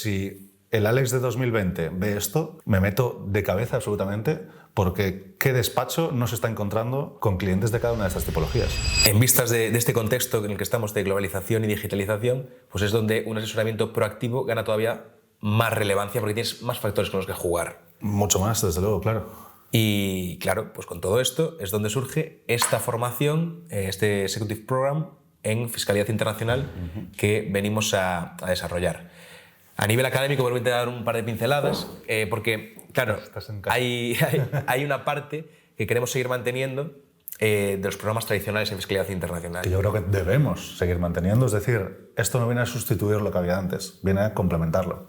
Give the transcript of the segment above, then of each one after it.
si el Alex de 2020 ve esto, me meto de cabeza absolutamente, porque qué despacho no se está encontrando con clientes de cada una de estas tipologías. En vistas de este contexto en el que estamos de globalización y digitalización, pues es donde un asesoramiento proactivo gana todavía más relevancia porque tienes más factores con los que jugar. Mucho más, desde luego, claro. Y claro, pues con todo esto es donde surge esta formación, este Executive Program en Fiscalidad Internacional que venimos a desarrollar. A nivel académico, voy a dar un par de pinceladas, porque, claro, hay una parte que queremos seguir manteniendo de los programas tradicionales en Fiscalidad Internacional. Que yo creo que debemos seguir manteniendo, es decir, esto no viene a sustituir lo que había antes, viene a complementarlo.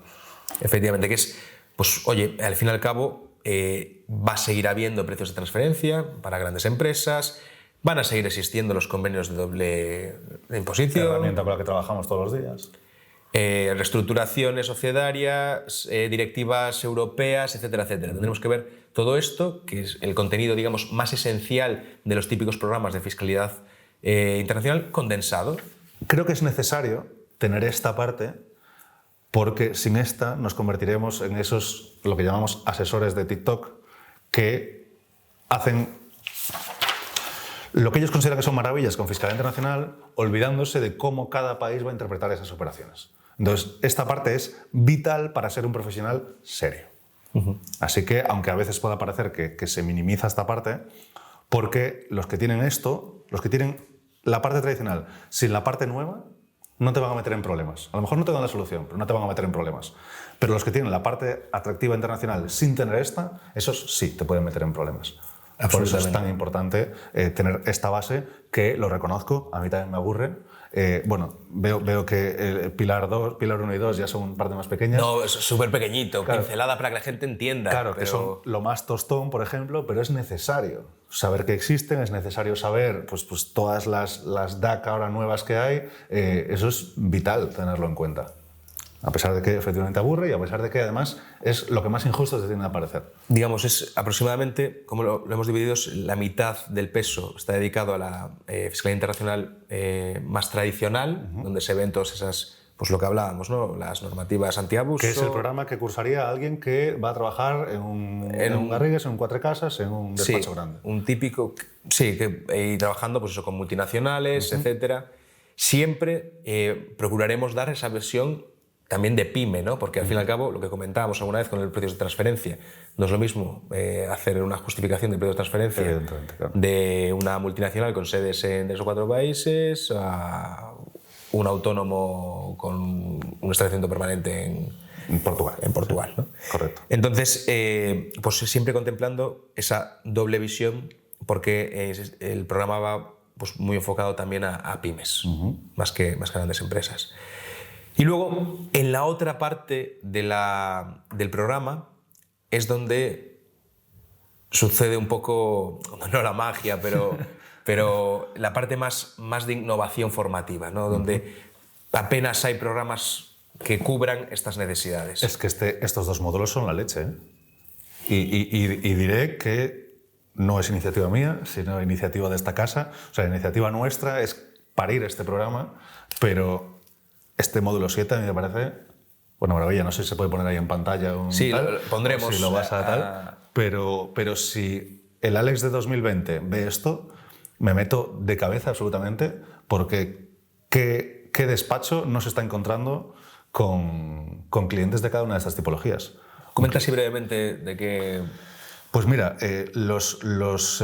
Efectivamente, que es, pues oye, al fin y al cabo va a seguir habiendo precios de transferencia para grandes empresas, van a seguir existiendo los convenios de doble imposición. La herramienta con la que trabajamos todos los días. Reestructuraciones societarias, directivas europeas, etcétera, etcétera. Tendremos que ver todo esto, que es el contenido, digamos, más esencial de los típicos programas de fiscalidad internacional, condensado. Creo que es necesario tener esta parte, porque sin esta nos convertiremos en esos, lo que llamamos asesores de TikTok, que hacen lo que ellos consideran que son maravillas con fiscalidad internacional, olvidándose de cómo cada país va a interpretar esas operaciones. Entonces, esta parte es vital para ser un profesional serio. Así que, aunque a veces pueda parecer que se minimiza esta parte, porque los que tienen esto, los que tienen la parte tradicional sin la parte nueva, no te van a meter en problemas. A lo mejor no te dan la solución, pero no te van a meter en problemas. Pero los que tienen la parte atractiva internacional sin tener esta, esos sí te pueden meter en problemas. Por eso es tan importante tener esta base, que lo reconozco, a mí también me aburre. Bueno, veo que Pilar 1 y 2 ya son un par de más pequeñas. No, es súper pequeño, claro, pincelada para que la gente entienda. Claro, pero que son lo más tostón, por ejemplo, pero es necesario saber que existen, es necesario saber pues todas las DAC ahora nuevas que hay. Eso es vital tenerlo en cuenta. A pesar de que efectivamente aburre y a pesar de que además es lo que más injusto se tiende a parecer. Digamos, es aproximadamente, como lo hemos dividido, es la mitad del peso está dedicado a la fiscalía internacional más tradicional, donde se ven todas esas, pues lo que hablábamos, ¿no? Las normativas antiabuso. Que es el programa que cursaría alguien que va a trabajar en un Garrigues, en un Cuatro Casas, en un despacho grande. Un típico, sí, y trabajando pues eso, con multinacionales, etcétera. Siempre procuraremos dar esa versión también de pyme, ¿no? Porque al fin y al cabo, lo que comentábamos alguna vez con el precio de transferencia, no es lo mismo hacer una justificación del precio de transferencia claro, de una multinacional con sedes en 3 o 4 países a un autónomo con un establecimiento permanente en Portugal, ¿no? Correcto. Entonces, pues siempre contemplando esa doble visión, porque el programa va pues, muy enfocado también a pymes, más que grandes empresas. Y luego, en la otra parte del programa es donde sucede un poco, no la magia, pero la parte más de innovación formativa, ¿no? Donde apenas hay programas que cubran estas necesidades. Es que estos dos módulos son la leche, ¿eh? Y diré que no es iniciativa mía, sino iniciativa de esta casa. O sea, la iniciativa nuestra es parir este programa, pero este módulo 7 a mí me parece una maravilla. No sé si se puede poner ahí en pantalla un sí, tal, lo pondremos. Si lo vas a tal. Pero si el Alex de 2020 ve esto, me meto de cabeza absolutamente, porque ¿qué despacho no se está encontrando con clientes de cada una de estas tipologías? Comenta así brevemente de qué... Pues mira, los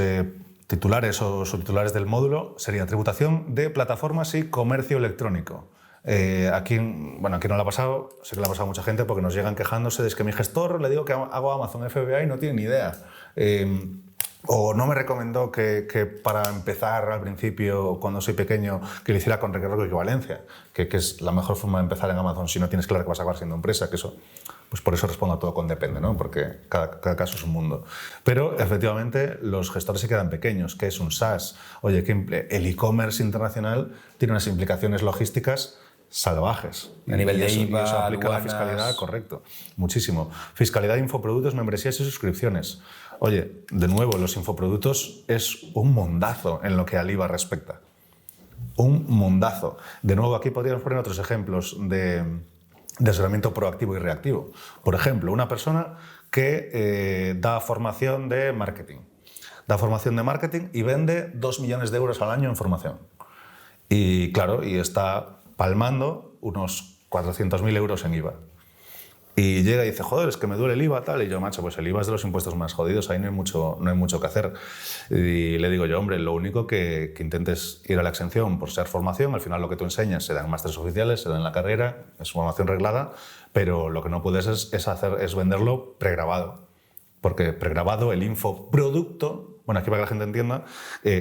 titulares o subtitulares del módulo serían tributación de plataformas y comercio electrónico. ¿A quién no le ha pasado? Sé que le ha pasado a mucha gente porque nos llegan quejándose de que mi gestor le digo que hago Amazon FBA y no tiene ni idea. O no me recomendó que para empezar al principio, cuando soy pequeño, que lo hiciera con recargo de equivalencia, que es la mejor forma de empezar en Amazon si no tienes claro que vas a acabar siendo empresa, que eso, pues por eso respondo a todo con depende, ¿no? Porque cada caso es un mundo. Pero efectivamente los gestores se quedan pequeños. ¿Qué es un SaaS? Oye, el e-commerce internacional tiene unas implicaciones logísticas salvajes. A nivel de IVA, y eso aplica aduanas... la fiscalidad, correcto. Muchísimo. Fiscalidad de infoproductos, membresías y suscripciones. Oye, de nuevo, los infoproductos es un mundazo en lo que al IVA respecta. Un mundazo. De nuevo, aquí podríamos poner otros ejemplos de de asesoramiento proactivo y reactivo. Por ejemplo, una persona que da formación de marketing. Da formación de marketing y vende 2 millones de euros al año en formación. Y claro, y está palmando unos 400.000 euros en IVA. Y llega y dice, joder, es que me duele el IVA, tal. Y yo, macho, pues el IVA es de los impuestos más jodidos, ahí no hay mucho que hacer. Y le digo yo, hombre, lo único que intentes ir a la exención por ser formación, al final lo que tú enseñas se dan másteres oficiales, se dan en la carrera, es formación reglada, pero lo que no puedes es venderlo pregrabado. Porque pregrabado, el infoproducto, bueno, aquí para que la gente entienda,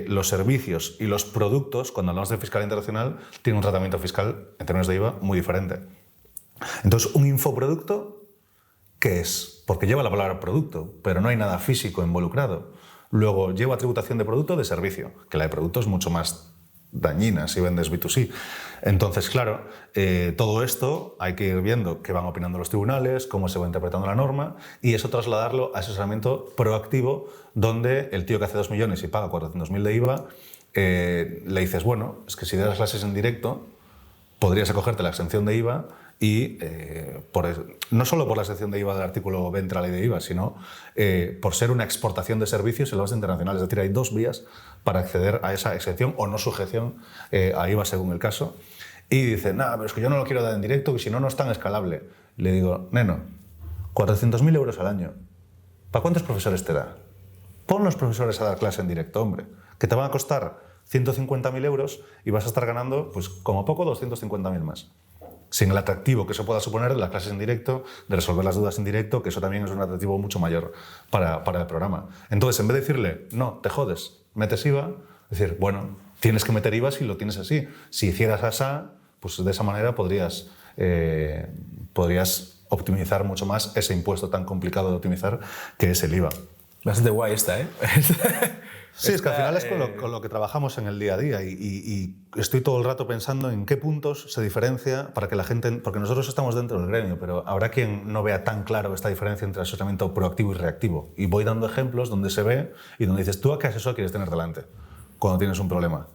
los servicios y los productos, cuando hablamos de fiscalidad internacional, tienen un tratamiento fiscal en términos de IVA muy diferente. Entonces, un infoproducto, ¿qué es? Porque lleva la palabra producto, pero no hay nada físico involucrado. Luego lleva tributación de producto o de servicio, que la de producto es mucho más dañina si vendes B2C. Entonces, claro, todo esto hay que ir viendo qué van opinando los tribunales, cómo se va interpretando la norma, y eso trasladarlo a asesoramiento proactivo, donde el tío que hace 2 millones y paga 400.000 de IVA, le dices, bueno, es que si das clases en directo, podrías acogerte la exención de IVA y no solo por la exención de IVA del artículo 20 de la ley de IVA, sino por ser una exportación de servicios en la base internacional. Es decir, hay 2 vías para acceder a esa exención o no sujeción a IVA según el caso. Y dice, nada, pero es que yo no lo quiero dar en directo, que si no, no es tan escalable. Le digo, neno, 400.000 euros al año, ¿para cuántos profesores te da? Pon los profesores a dar clase en directo, hombre, que te van a costar 150.000 euros y vas a estar ganando, pues como poco, 250.000 más. Sin el atractivo que eso pueda suponer de las clases en directo, de resolver las dudas en directo, que eso también es un atractivo mucho mayor para el programa. Entonces, en vez de decirle, no, te jodes, metes IVA, decir, bueno, tienes que meter IVA si lo tienes así. Si hicieras ASA, pues de esa manera podrías optimizar mucho más ese impuesto tan complicado de optimizar que es el IVA. Bastante guay esta, ¿eh? Sí, es que al final es con lo que trabajamos en el día a día y estoy todo el rato pensando en qué puntos se diferencia para que la gente... Porque nosotros estamos dentro del gremio, pero habrá quien no vea tan claro esta diferencia entre asesoramiento proactivo y reactivo. Y voy dando ejemplos donde se ve y donde dices, ¿tú a qué asesor quieres tener delante cuando tienes un problema?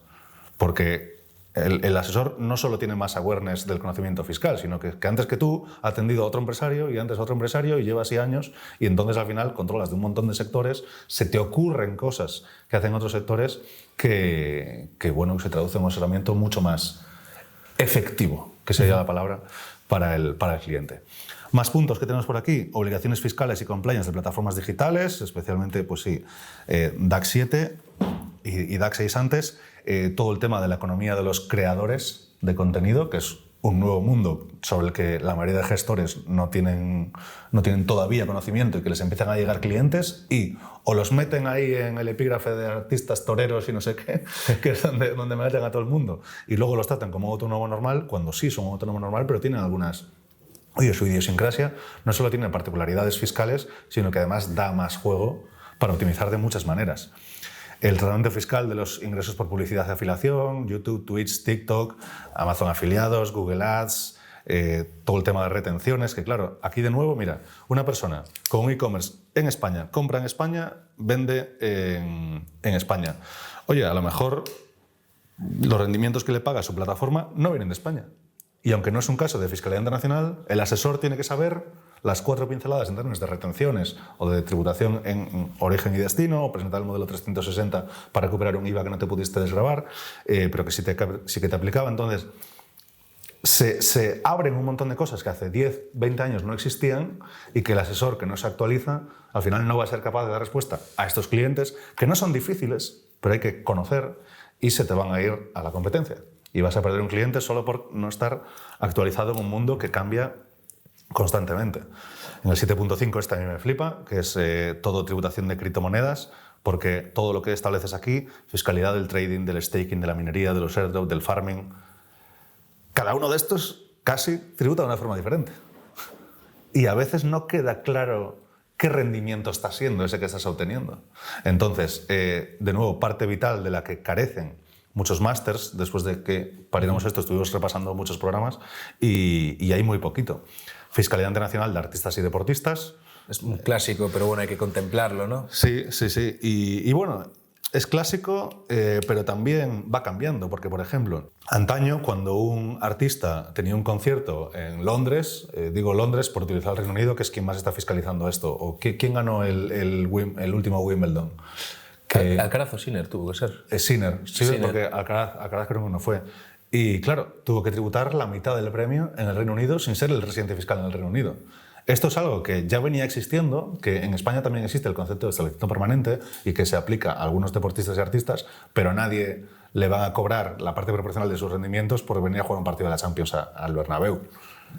Porque el asesor no solo tiene más awareness del conocimiento fiscal, sino que antes que tú ha atendido a otro empresario y antes a otro empresario y lleva así años y entonces al final controlas de un montón de sectores, se te ocurren cosas que hacen otros sectores que se traduce en un asesoramiento mucho más efectivo, que sería la palabra, para el cliente. Más puntos que tenemos por aquí, obligaciones fiscales y compliance de plataformas digitales, especialmente, pues sí, DAX 7 y DAX 6 antes, todo el tema de la economía de los creadores de contenido, que es un nuevo mundo sobre el que la mayoría de gestores no tienen todavía conocimiento y que les empiezan a llegar clientes y o los meten ahí en el epígrafe de artistas toreros y no sé qué, que es donde meten a todo el mundo, y luego los tratan como autónomo normal, cuando sí son autónomo normal, pero tienen algunas... Oye, su idiosincrasia no solo tiene particularidades fiscales, sino que además da más juego para optimizar de muchas maneras. El tratamiento fiscal de los ingresos por publicidad de afiliación, YouTube, Twitch, TikTok, Amazon afiliados, Google Ads, todo el tema de retenciones, que claro, aquí de nuevo, mira, una persona con un e-commerce en España, compra en España, vende en España. Oye, a lo mejor los rendimientos que le paga su plataforma no vienen de España. Y aunque no es un caso de fiscalidad internacional, el asesor tiene que saber las 4 pinceladas en términos de retenciones o de tributación en origen y destino, o presentar el modelo 360 para recuperar un IVA que no te pudiste desgravar, pero que sí que te aplicaba. Entonces, se abren un montón de cosas que hace 10, 20 años no existían y que el asesor que no se actualiza al final no va a ser capaz de dar respuesta a estos clientes, que no son difíciles, pero hay que conocer y se te van a ir a la competencia. Y vas a perder un cliente solo por no estar actualizado en un mundo que cambia constantemente. En el 7.5 esta a mí me flipa, que es todo tributación de criptomonedas, porque todo lo que estableces aquí, fiscalidad del trading, del staking, de la minería, de los airdrop, del farming, cada uno de estos casi tributa de una forma diferente. Y a veces no queda claro qué rendimiento está siendo ese que estás obteniendo. Entonces, de nuevo, parte vital de la que carecen muchos másters, después de que pariéramos esto, estuvimos repasando muchos programas y hay muy poquito. Fiscalidad internacional de artistas y deportistas. Es un clásico, pero bueno, hay que contemplarlo, ¿no? Sí. Y bueno, es clásico, pero también va cambiando, porque, por ejemplo, antaño, cuando un artista tenía un concierto en Londres, digo Londres por utilizar el Reino Unido, que es quien más está fiscalizando esto, o ¿quién ganó el último Wimbledon? Alcaraz o Sinner tuvo que ser. Sinner, sí, Sinner. porque Alcaraz creo que no fue. Y claro, tuvo que tributar la mitad del premio en el Reino Unido sin ser el residente fiscal en el Reino Unido. Esto es algo que ya venía existiendo, que en España también existe el concepto de establecimiento permanente y que se aplica a algunos deportistas y artistas, pero a nadie le va a cobrar la parte proporcional de sus rendimientos por venir a jugar un partido de la Champions al Bernabéu.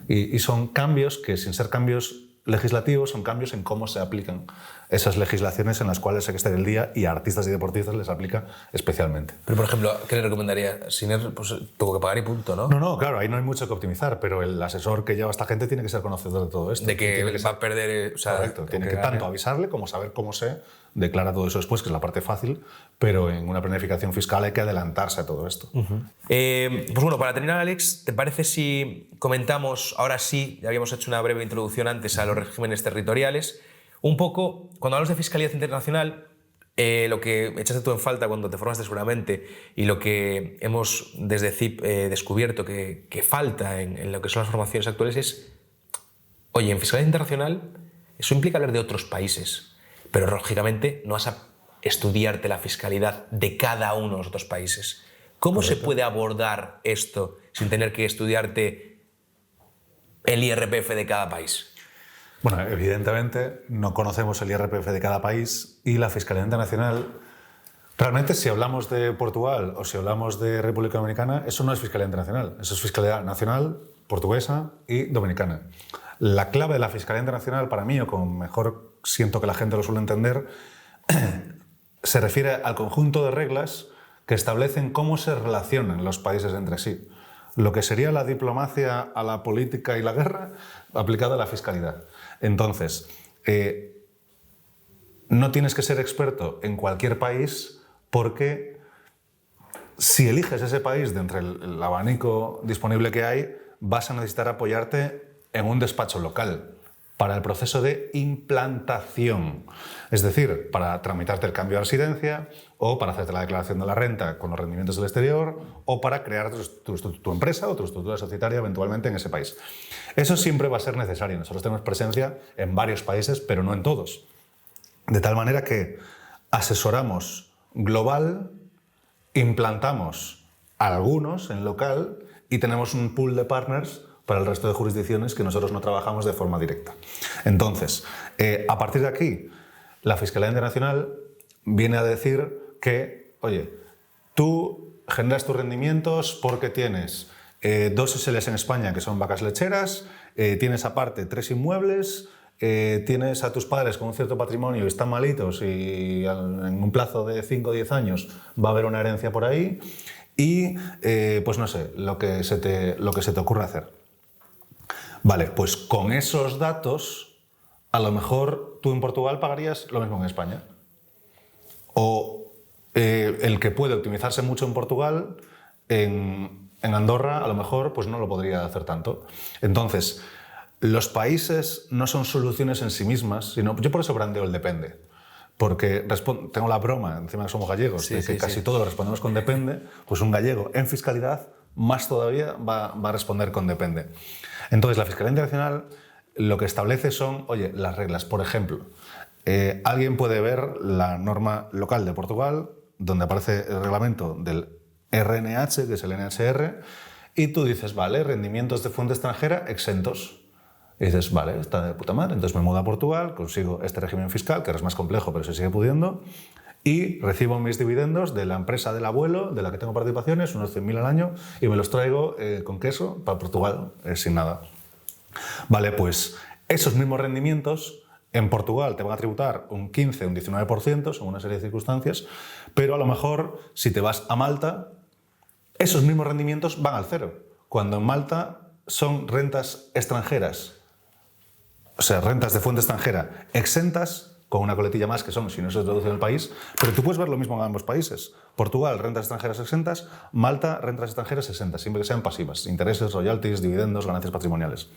Y son cambios que, sin ser cambios legislativos, son cambios en cómo se aplican esas legislaciones en las cuales hay que estar el día y a artistas y deportistas les aplica especialmente. Pero, por ejemplo, ¿qué le recomendaría? Sinner pues, tuvo que pagar y punto, ¿no? No, claro, ahí no hay mucho que optimizar, pero el asesor que lleva a esta gente tiene que ser conocedor de todo esto. De que va a perder... O sea, correcto, tiene que tanto avisarle como saber cómo se declara todo eso después, que es la parte fácil, pero en una planificación fiscal hay que adelantarse a todo esto. Pues bueno, para terminar, Alex, ¿te parece si comentamos, ahora sí, ya habíamos hecho una breve introducción antes a los regímenes territoriales, un poco, cuando hablamos de fiscalidad internacional, lo que echaste tú en falta cuando te formaste seguramente y lo que hemos desde CIP descubierto que falta en lo que son las formaciones actuales es, oye, en fiscalidad internacional eso implica hablar de otros países, pero lógicamente no vas a estudiarte la fiscalidad de cada uno de los otros países. ¿Cómo Correcto. Se puede abordar esto sin tener que estudiarte el IRPF de cada país? Bueno, evidentemente no conocemos el IRPF de cada país y la fiscalidad internacional, realmente si hablamos de Portugal o si hablamos de República Dominicana, eso no es fiscalidad internacional, eso es fiscalidad nacional, portuguesa y dominicana. La clave de la fiscalidad internacional para mí, o como mejor siento que la gente lo suele entender, se refiere al conjunto de reglas que establecen cómo se relacionan los países entre sí. Lo que sería la diplomacia a la política y la guerra aplicada a la fiscalidad. Entonces, no tienes que ser experto en cualquier país porque si eliges ese país de entre el abanico disponible que hay, vas a necesitar apoyarte en un despacho local para el proceso de implantación. Es decir, para tramitarte el cambio de residencia o para hacerte la declaración de la renta con los rendimientos del exterior o para crear tu empresa o tu estructura societaria eventualmente en ese país. Eso siempre va a ser necesario. Nosotros tenemos presencia en varios países, pero no en todos. De tal manera que asesoramos global, implantamos algunos en local y tenemos un pool de partners para el resto de jurisdicciones que nosotros no trabajamos de forma directa. Entonces, a partir de aquí, la Fiscalía Internacional viene a decir que, oye, tú generas tus rendimientos porque tienes 2 SLs en España que son vacas lecheras, tienes aparte 3 inmuebles, tienes a tus padres con un cierto patrimonio y están malitos y en un plazo de 5 o 10 años va a haber una herencia por ahí y, pues no sé, lo que se te ocurra hacer. Vale, pues con esos datos, a lo mejor tú en Portugal pagarías lo mismo en España. O el que puede optimizarse mucho en Portugal, en Andorra a lo mejor pues no lo podría hacer tanto. Entonces, los países no son soluciones en sí mismas, sino yo por eso brandeo el depende. Porque tengo la broma, encima que somos gallegos, de que casi todo lo respondemos con depende, pues un gallego en fiscalidad más todavía va a responder con depende. Entonces, la Fiscalía Internacional lo que establece son, oye, las reglas. Por ejemplo, alguien puede ver la norma local de Portugal, donde aparece el reglamento del RNH, que es el NHR, y tú dices, vale, rendimientos de fuente extranjera exentos. Y dices, vale, está de puta madre, entonces me mudo a Portugal, consigo este régimen fiscal, que ahora es más complejo, pero se sigue pudiendo, y recibo mis dividendos de la empresa del abuelo, de la que tengo participaciones, unos 100.000 al año, y me los traigo con queso para Portugal, sin nada. Vale, pues esos mismos rendimientos en Portugal te van a tributar un 15, un 19%, según una serie de circunstancias, pero a lo mejor si te vas a Malta, esos mismos rendimientos van al cero, cuando en Malta son rentas extranjeras, o sea, rentas de fuente extranjera exentas con una coletilla más que son si no se traduce en el país, pero tú puedes ver lo mismo en ambos países. Portugal, rentas extranjeras exentas, Malta, rentas extranjeras exentas, siempre que sean pasivas, intereses, royalties, dividendos, ganancias patrimoniales.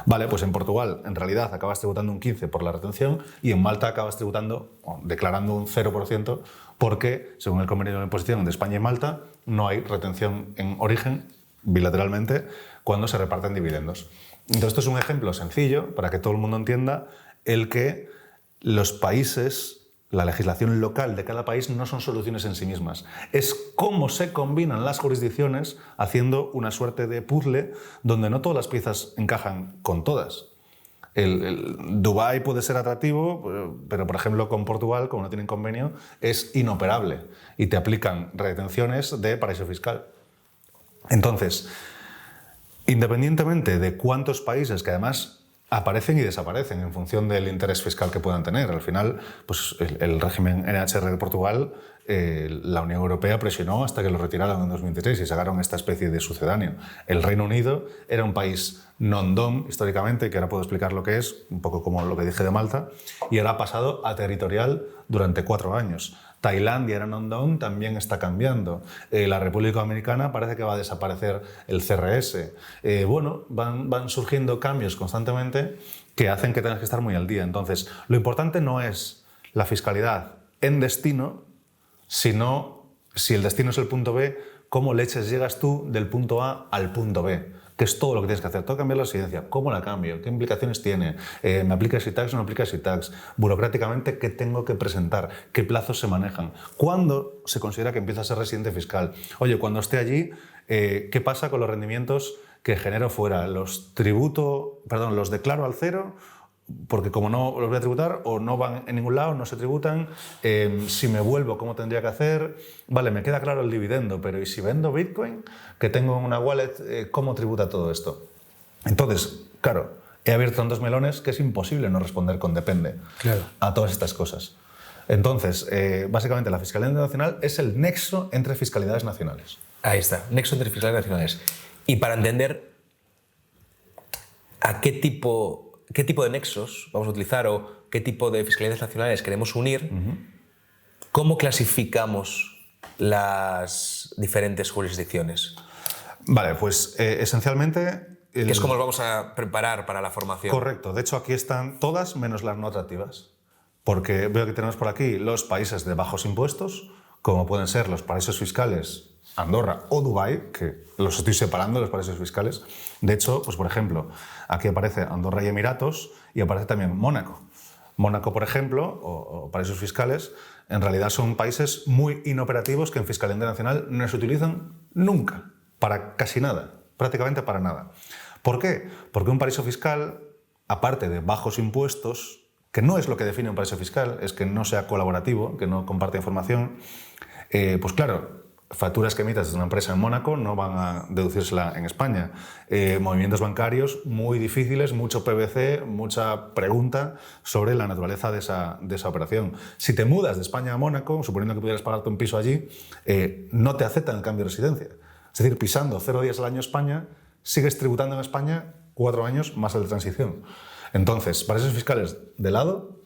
Vale, pues en Portugal en realidad acabas tributando un 15% por la retención y en Malta acabas tributando, declarando un 0% porque, según el convenio de imposición de España y Malta, no hay retención en origen bilateralmente cuando se reparten dividendos. Entonces, esto es un ejemplo sencillo para que todo el mundo entienda el que los países, la legislación local de cada país no son soluciones en sí mismas. Es cómo se combinan las jurisdicciones haciendo una suerte de puzzle donde no todas las piezas encajan con todas. Dubái puede ser atractivo, pero por ejemplo con Portugal, como no tienen convenio, es inoperable y te aplican retenciones de paraíso fiscal. Entonces, independientemente de cuántos países, que además aparecen y desaparecen en función del interés fiscal que puedan tener. Al final, pues el régimen NHR de Portugal, la Unión Europea presionó hasta que lo retiraron en 2016 y sacaron esta especie de sucedáneo. El Reino Unido era un país non-dom históricamente, que ahora puedo explicar lo que es, un poco como lo que dije de Malta, y ahora ha pasado a territorial durante 4 años. Tailandia era non-dom, también está cambiando. La República Dominicana parece que va a desaparecer el CRS. Bueno, van surgiendo cambios constantemente que hacen que tengas que estar muy al día. Entonces, lo importante no es la fiscalidad en destino, sino si el destino es el punto B, cómo leches llegas tú del punto A al punto B. Que es todo lo que tienes que hacer. Tengo que cambiar la residencia. ¿Cómo la cambio? ¿Qué implicaciones tiene? ¿Me aplica SITAX o no aplica SITAX? Burocráticamente, ¿qué tengo que presentar? ¿Qué plazos se manejan? ¿Cuándo se considera que empieza a ser residente fiscal? Oye, cuando esté allí, ¿qué pasa con los rendimientos que genero fuera? ¿Los declaro al cero? Porque como no los voy a tributar, o no van en ningún lado, no se tributan. Si me vuelvo, ¿cómo tendría que hacer? Vale, me queda claro el dividendo, pero ¿y si vendo Bitcoin, que tengo en una wallet, cómo tributa todo esto? Entonces, claro, he abierto tantos melones que es imposible no responder con depende a todas estas cosas. Entonces, básicamente la fiscalidad internacional es el nexo entre fiscalidades nacionales. Ahí está, nexo entre fiscalidades nacionales. Y para entender a qué tipo de nexos vamos a utilizar o qué tipo de fiscalidades nacionales queremos unir, ¿cómo clasificamos las diferentes jurisdicciones? Vale, pues esencialmente... Que es como los vamos a preparar para la formación. Correcto. De hecho, aquí están todas menos las no atractivas. Porque veo que tenemos por aquí los países de bajos impuestos, como pueden ser los paraísos fiscales Andorra o Dubái, que los estoy separando, los paraísos fiscales. De hecho, pues por ejemplo, aquí aparece Andorra y Emiratos y aparece también Mónaco. Mónaco, por ejemplo, o paraísos fiscales, en realidad son países muy inoperativos que en fiscalidad internacional no se utilizan nunca, para casi nada, prácticamente para nada. ¿Por qué? Porque un paraíso fiscal, aparte de bajos impuestos, que no es lo que define un paraíso fiscal, es que no sea colaborativo, que no comparte información, pues claro, facturas que emitas desde una empresa en Mónaco no van a deducírsela en España. Movimientos bancarios muy difíciles, mucho PVC, mucha pregunta sobre la naturaleza de esa operación. Si te mudas de España a Mónaco, suponiendo que pudieras pagarte un piso allí, no te aceptan el cambio de residencia. Es decir, pisando 0 días al año España, sigues tributando en España 4 años más el de transición. Entonces, paraísos fiscales de lado,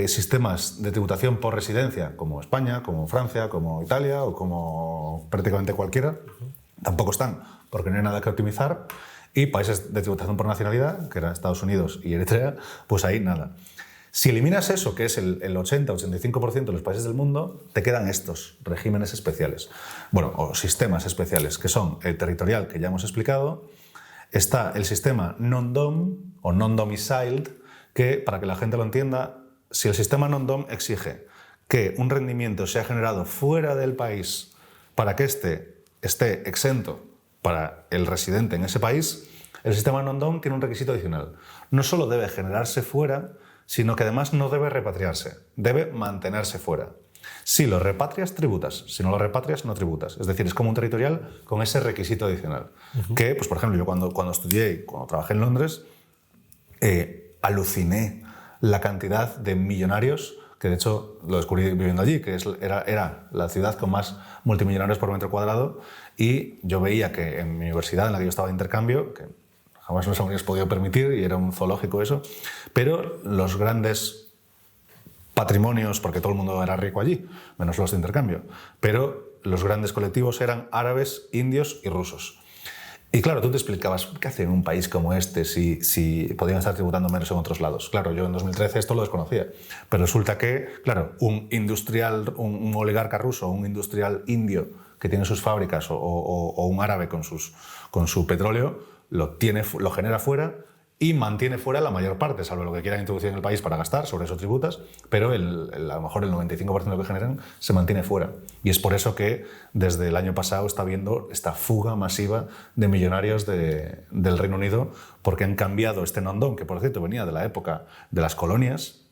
sistemas de tributación por residencia, como España, como Francia, como Italia o como prácticamente cualquiera, tampoco están, porque no hay nada que optimizar. Y países de tributación por nacionalidad, que eran Estados Unidos y Eritrea, pues ahí nada. Si eliminas eso, que es el 80-85% de los países del mundo, te quedan estos regímenes especiales. Bueno, o sistemas especiales, que son el territorial, que ya hemos explicado. Está el sistema non-dom o non-domiciled, que, para que la gente lo entienda, si el sistema non-dom exige que un rendimiento sea generado fuera del país para que éste esté exento para el residente en ese país, el sistema non-dom tiene un requisito adicional. No solo debe generarse fuera, sino que además no debe repatriarse, debe mantenerse fuera. Si lo repatrias, tributas. Si no lo repatrias, no tributas. Es decir, es como un territorial con ese requisito adicional. Que, pues, por ejemplo, yo cuando estudié y cuando trabajé en Londres, aluciné la cantidad de millonarios, que de hecho lo descubrí viviendo allí, que era la ciudad con más multimillonarios por metro cuadrado, y yo veía que en mi universidad, en la que yo estaba de intercambio, que jamás nos habríamos podido permitir, y era un zoológico eso, pero los grandes patrimonios, porque todo el mundo era rico allí, menos los de intercambio. Pero los grandes colectivos eran árabes, indios y rusos. Y claro, tú te explicabas, ¿qué hacen en un país como este si podían estar tributando menos en otros lados? Claro, yo en 2013 esto lo desconocía, pero resulta que, claro, un industrial, un oligarca ruso, un industrial indio que tiene sus fábricas o un árabe con su petróleo, lo genera fuera y mantiene fuera la mayor parte, salvo lo que quieran introducir en el país para gastar, sobre eso tributas, pero a lo mejor el 95% de lo que generan se mantiene fuera. Y es por eso que desde el año pasado está habiendo esta fuga masiva de millonarios del Reino Unido, porque han cambiado este non-dom, que por cierto venía de la época de las colonias.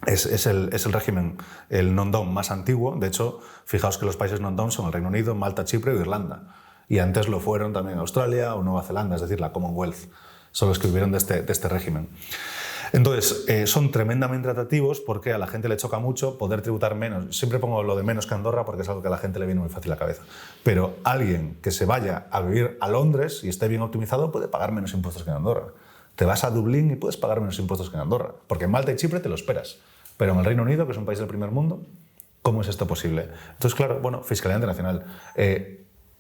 Es el régimen, el non-dom más antiguo. De hecho, fijaos que los países non-dom son el Reino Unido, Malta, Chipre e Irlanda. Y antes lo fueron también Australia o Nueva Zelanda, es decir, la Commonwealth. Son los que vivieron de este régimen. Entonces, son tremendamente atractivos porque a la gente le choca mucho poder tributar menos. Siempre pongo lo de menos que Andorra porque es algo que a la gente le viene muy fácil a la cabeza. Pero alguien que se vaya a vivir a Londres y esté bien optimizado puede pagar menos impuestos que en Andorra. Te vas a Dublín y puedes pagar menos impuestos que en Andorra. Porque en Malta y Chipre te lo esperas. Pero en el Reino Unido, que es un país del primer mundo, ¿cómo es esto posible? Entonces, claro, bueno, fiscalidad internacional.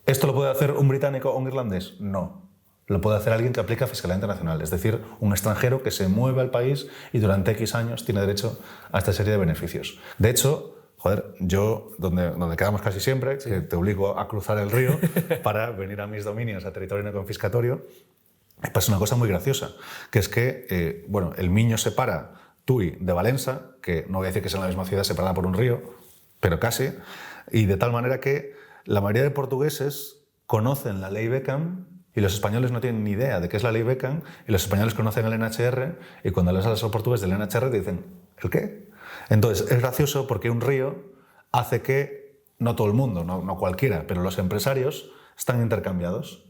¿Esto lo puede hacer un británico o un irlandés? No. Lo puede hacer alguien que aplica fiscalidad internacional, es decir, un extranjero que se mueve al país y durante X años tiene derecho a esta serie de beneficios. De hecho, joder, yo, donde quedamos casi siempre, que te obligo a cruzar el río para venir a mis dominios, a territorio no confiscatorio, pasa una cosa muy graciosa, que es que, bueno, el Miño separa Tui de Valença, que no voy a decir que sea la misma ciudad separada por un río, pero casi, y de tal manera que la mayoría de portugueses conocen la ley Beckham y los españoles no tienen ni idea de qué es la ley Beckham, y los españoles conocen el NHR, y cuando les hablas a los portugueses del NHR te dicen, ¿el qué? Entonces, es gracioso porque un río hace que, no todo el mundo, no cualquiera, pero los empresarios están intercambiados.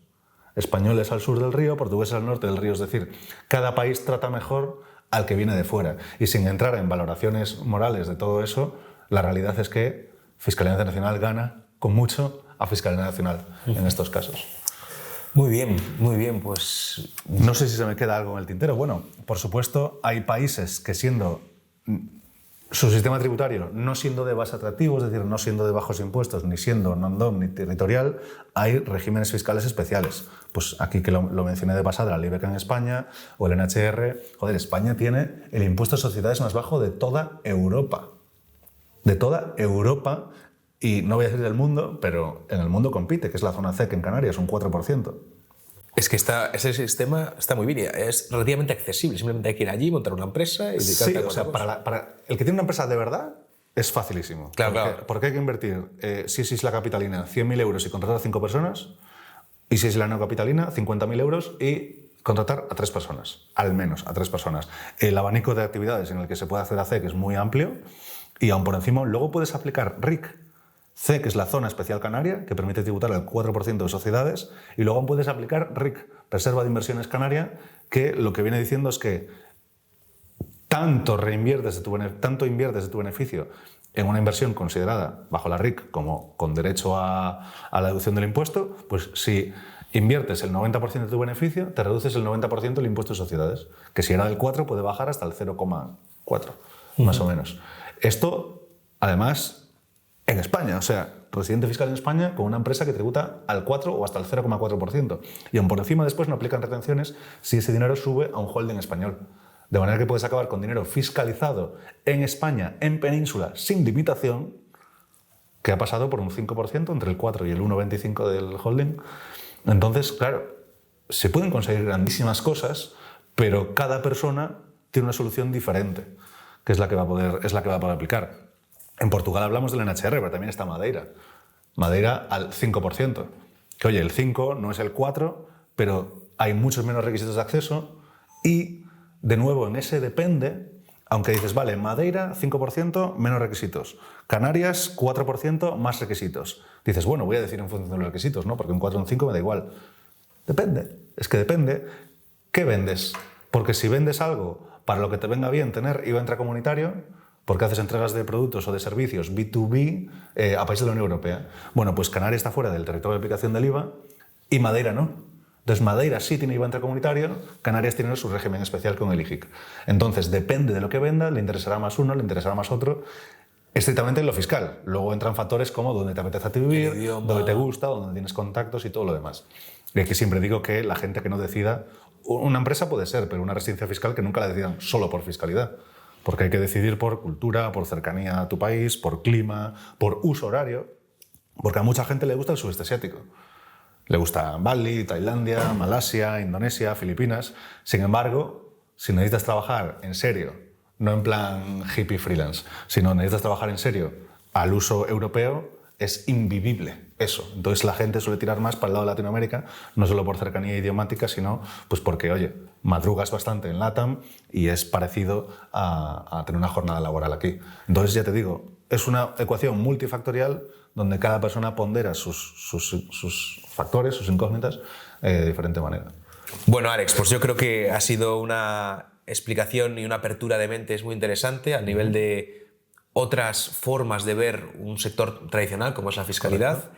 Españoles al sur del río, portugueses al norte del río, es decir, cada país trata mejor al que viene de fuera. Y sin entrar en valoraciones morales de todo eso, la realidad es que Fiscalía Internacional gana con mucho a Fiscalía Nacional en estos casos. Muy bien, pues... No sé si se me queda algo en el tintero. Bueno, por supuesto, hay países que siendo su sistema tributario no siendo de base atractivo, es decir, no siendo de bajos impuestos, ni siendo non-dom ni territorial, hay regímenes fiscales especiales. Pues aquí que lo mencioné de pasada, la ley Beckham en España o el NHR. Joder, España tiene el impuesto de sociedades más bajo de toda Europa. De toda Europa. Y no voy a decir del mundo, pero en el mundo compite, que es la zona CEC en Canarias, un 4%. Es que ese sistema está muy bien, es relativamente accesible. Simplemente hay que ir allí, montar una empresa y dedicarte a cosa. Para el que tiene una empresa de verdad es facilísimo. Claro. Porque hay que invertir, si es Isla Capitalina, 100.000 euros y contratar a 5 personas, y si es Isla Neocapitalina, 50.000 euros y contratar a 3 personas, al menos a 3 personas. El abanico de actividades en el que se puede hacer CEC es muy amplio y aún por encima luego puedes aplicar RIC. CEC es la zona especial canaria, que permite tributar el 4% de sociedades, y luego puedes aplicar RIC, Reserva de Inversiones Canaria, que lo que viene diciendo es que tanto inviertes de tu beneficio en una inversión considerada bajo la RIC como con derecho a la deducción del impuesto, pues si inviertes el 90% de tu beneficio, te reduces el 90% del impuesto de sociedades, que si era del 4 puede bajar hasta el 0,4, más o menos. Esto, además, en España, o sea, residente fiscal en España con una empresa que tributa al 4 o hasta el 0,4%. Y aún por encima después no aplican retenciones si ese dinero sube a un holding español. De manera que puedes acabar con dinero fiscalizado en España, en península, sin limitación, que ha pasado por un 5% entre el 4 y el 1,25% del holding. Entonces, claro, se pueden conseguir grandísimas cosas, pero cada persona tiene una solución diferente, que es la que va a poder aplicar. En Portugal hablamos del NHR, pero también está Madeira. Madeira al 5%. Que oye, el 5 no es el 4, pero hay muchos menos requisitos de acceso y, de nuevo, en ese depende, aunque dices, vale, Madeira 5%, menos requisitos. Canarias 4%, más requisitos. Dices, bueno, voy a decir en función de los requisitos, ¿no? Porque un 4 o un 5 me da igual. Depende. Es que depende. ¿Qué vendes? Porque si vendes algo para lo que te venga bien tener IVA intracomunitario, porque haces entregas de productos o de servicios B2B a países de la Unión Europea. Bueno, pues Canarias está fuera del territorio de aplicación del IVA y Madeira no. Entonces Madeira sí tiene IVA intracomunitario, Canarias tiene su régimen especial con el IGIC. Entonces depende de lo que venda, le interesará más uno, le interesará más otro, estrictamente en lo fiscal. Luego entran factores como dónde te apetece a ti vivir, dónde te gusta, dónde tienes contactos y todo lo demás. Y aquí siempre digo que la gente que no decida, una empresa puede ser, pero una residencia fiscal que nunca la decidan solo por fiscalidad. Porque hay que decidir por cultura, por cercanía a tu país, por clima, por uso horario. Porque a mucha gente le gusta el sudeste asiático. Le gusta Bali, Tailandia, Malasia, Indonesia, Filipinas. Sin embargo, si necesitas trabajar en serio, no en plan hippie freelance, sino necesitas trabajar en serio al uso europeo, es invivible eso. Entonces la gente suele tirar más para el lado de Latinoamérica, no solo por cercanía idiomática, sino pues porque, oye, madrugas bastante en LATAM y es parecido a tener una jornada laboral aquí. Entonces, ya te digo, es una ecuación multifactorial donde cada persona pondera sus factores, sus incógnitas, de diferente manera. Bueno, Alex, pues yo creo que ha sido una explicación y una apertura de mentes muy interesante al nivel de otras formas de ver un sector tradicional como es la fiscalidad.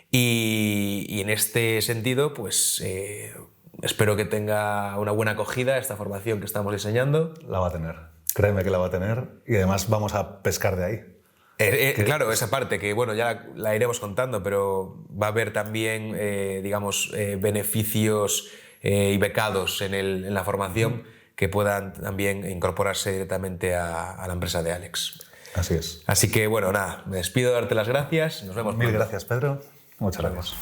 Y en este sentido, pues espero que tenga una buena acogida esta formación que estamos diseñando. La va a tener, créeme que la va a tener, y además vamos a pescar de ahí. Claro, esa parte que bueno, ya la iremos contando, pero va a haber también digamos, beneficios y becados en la formación que puedan también incorporarse directamente a la empresa de Alex. Así es. Así que bueno, nada, me despido de darte las gracias. Nos vemos. Mil gracias, Pedro. Muchas gracias.